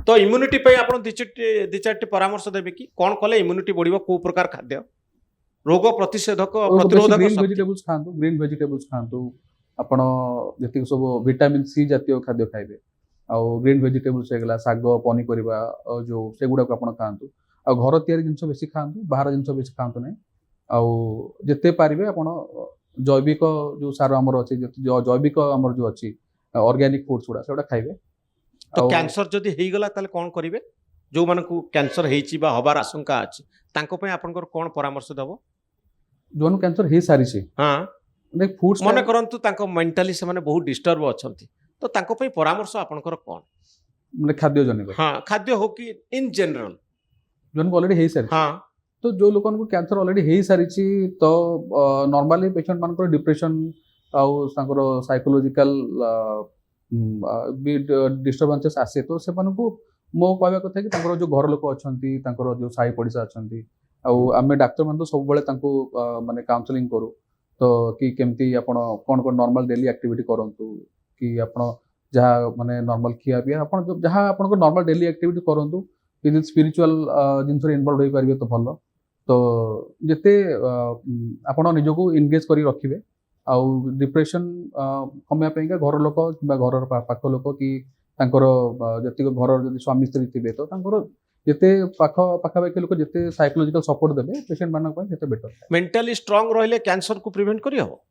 तो इम्यूनिटी पे आप दी चार परामर्श देवे कि कौन कले इम्यूनिटी बढ़िबो को प्रकार खाद्य रोग प्रतिषेधक प्रतिरोधक ग्रीन शक्ति वेजिटेबल्स खातु ग्रीन वेजिटेबल्स खातु आपण जति सब विटामिन सी जातीय खाद्य खाइबे आउ ग्रीन वेजिटेबल्स हेगला साग पनीपरिबा जो सेगुडा को आपण खातु आ घर तयारी जिंस बेसी खातु बाहर जिंस बेसी खातु नै आउ जते पारिबे आपण जैविक जो सार हमर अछि जैविक हमर जो अछि ऑर्गेनिक फूड्स गुडा सेटा खाइबे तो कैंसर जदि हेई गला ताले कोन करिवे जो मानकु कैंसर हेइची बा हबार आशंका अछि तांको पय आपनकर कोन परामर्श दबो जोन कैंसर हे सारी छे हां लाइक फूड्स मन करंतु तांको मेंटली से माने बहुत डिस्टर्ब अछंती तो तांको पय परामर्श आपनकर कोन माने खाद्य जनिक हां खाद्य हो कि इन जनरल जोन ऑलरेडी हे सारी हां तो जो लोगन को कैंसर ऑलरेडी हे सारी छी तो नॉर्मली पेशेंट मान को डिप्रेशन आउ तांकर साइकोलॉजिकल डिस्टर्बेंसेस आसे तो से मान को मो कहबा कथा कि तांकर जो घर लोक अछंती तांकर जो साई पड़िसा अछंती आउ आमे डॉक्टर मान तो सब बेले तांको माने काउंसलिंग करू तो कि केमती आपण कोन कोन नॉर्मल डेली एक्टिविटी करंतु कि आपण जहाँ माने नॉर्मल खिया पिया आपण जो जहाँ आपण को नॉर्मल डेली एक्टिविटी करंतु कि स्पिरिचुअल जिंस रे इन्वॉल्व होई परिबे तो भलो तो जेते आपण निजको एंगेज करी रखिबे आउ डिप्रेशन कमिया पइका घर लोक किबा घर पाख लोक कि तांकर जति घर जति स्वामी स्त्री थिबे तो तांकर जेते पाखापाखि लोक जेते साइकोलॉजिकल सपोर्ट देबे पेशेंट मानक पय सेते बेटर मेंटली स्ट्रांग रहले कैंसर को प्रिवेंट करि हो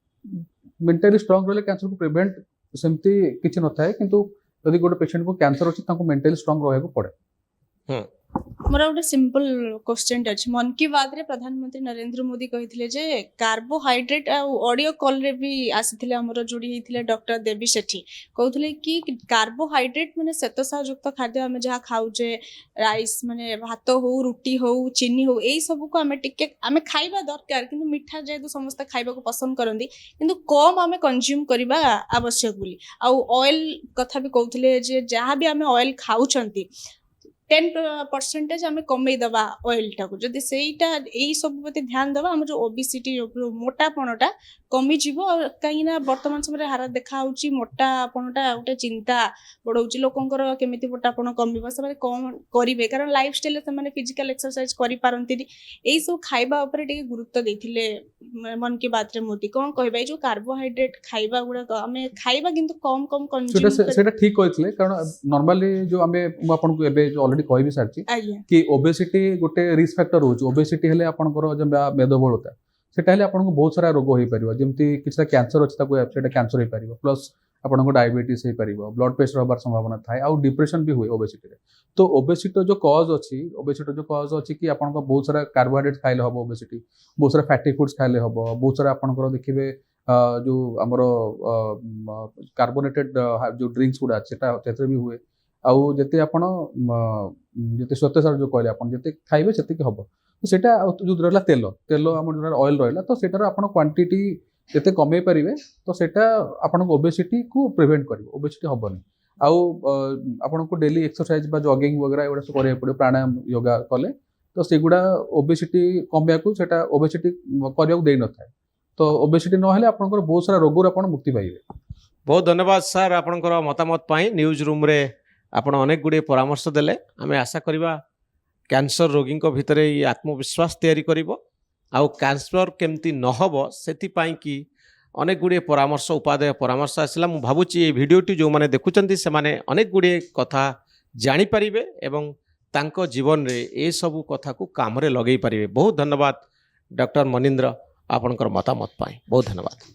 मेंटली स्ट्रांग रहले कैंसर को प्रिवेंट सेमती किछि न थाए किंतु यदि गोटे पेशेंट को कैंसर अछि तांको मेंटली स्ट्रांग रहबो पड़े मोर गोटे सिंपल क्वेश्चन अछि मन की बात रे प्रधानमंत्री नरेंद्र मोदी कहिथिले जे कार्बोहाइड्रेट आ ऑडियो कॉल रे भी आसीथिले हमरो जोडी हिथिले डॉक्टर देवी सेठी कहउथिले कि कार्बोहाइड्रेट माने श्वेतसार युक्त खाद्य हमें जहा खाउ जे राइस माने भात हो रोटी हो चीनी हो एई सब को हमें टिके हमें खाइबा दरकार किंतु मिठा जेतु समस्त खाइबा को पसंद करंदी किंतु कम हमें कंज्यूम करबा आवश्यक बोली आ ऑयल कथा भी कहउथिले जे जहा भी हमें ऑयल खाउचंती 10% आम कमे दबा ऑयल टाको जदि सेटा एई सब प्रति ध्यान दबा हम जो ओबेसिटी मोटापणटा कमी जीव कहीं ना वर्तमान समय हार देखा होची मोटापणटा गोटे चिंता बढ़ौची लोकंकर केमिति मोटापण कमिबा से कम करिवे कारण लाइफस्टाइल से माने फिजिकल एक्सरसाइज करि पारंती एई सब खाइबा ऊपर टिके गुरुत्व देथिले मन की बात रे मोदी कोन कहबा जो कार्बोहाइड्रेट खाइबा गुडा हमें खाइबा किंतु कम कम कंज्यूम सेटा ठीक कहथिले कारण नॉर्मली जो हमें आपन को एबे जो ऑलरेडी कहि भी सारची कि ओबेसिटी गोटे रिस्क फैक्टर होची ओबेसिटी हेले आपनकर जो मेदबहुलता सेटा हेले आपन को बहुत सारा रोग होई परिबो जेमति किछटा कैंसर अछि ताको सेटा कैंसर होई परिबो प्लस आपन को डायबिटीज होई परिबो ब्लड प्रेशर होबार संभावना थाए आ डिप्रेशन भी हुए ओबेसिटी रे तो ओबेसिटी जो कॉज अछि कि आपन को बहुत सारा कार्बोहाइड्रेट खाइले हबो ओबेसिटी बहुत सारा फैटी फूड्स खाइले हबो बहुत सारा आपन को देखिबे जो हमरो कार्बोनेटेड जो ड्रिंक्स गुडा सेटा तेतरे भी हुए आउ जते आपण जते श्वेतसार जो कहले आपण जते खाइबे सेते कि हबो तो सेटा जो रहला तेल हमर ऑयल रहला तो सेटार आपण क्वांटिटी जते कमे परिबे तो सेटा आपण ओबेसिटी को प्रिवेंट करिवो ओबेसिटी हबोनी आउ आपण को डेली एक्सरसाइज बा जॉगिंग वगैरह एवडा सब करे पड़े प्राणायाम योगा कले तो सेगुडा ओबेसिटी कमिया को सेटा ओबेसिटी करिया को देई न थाए तो ओबेसिटी न हेले आपण बहुत सारा रोग आपण मुक्ति पाइबे बहुत धन्यवाद सर आपनकर मतामत पाई न्यूज रूम रे आपण अनेक गुडे परामर्श देले आमे आशा करिबा कैंसर रोगी को भितर ये आत्मविश्वास तैयारी करिवो आउ कैंसर केमती न हबो सेति पाई कि अनेक गुडे परामर्श उपादेय परामर्श आसिला मु भाबुची ए वीडियोटी जो माने देखुचंती से माने अनेक गुडे कथा जानि परिबे एवं तांको जीवन रे ए सब कथा को काम रे लगेई परिबे बहुत धन्यवाद डॉक्टर मनिंद्र आपनकर मतामत पाई बहुत धन्यवाद।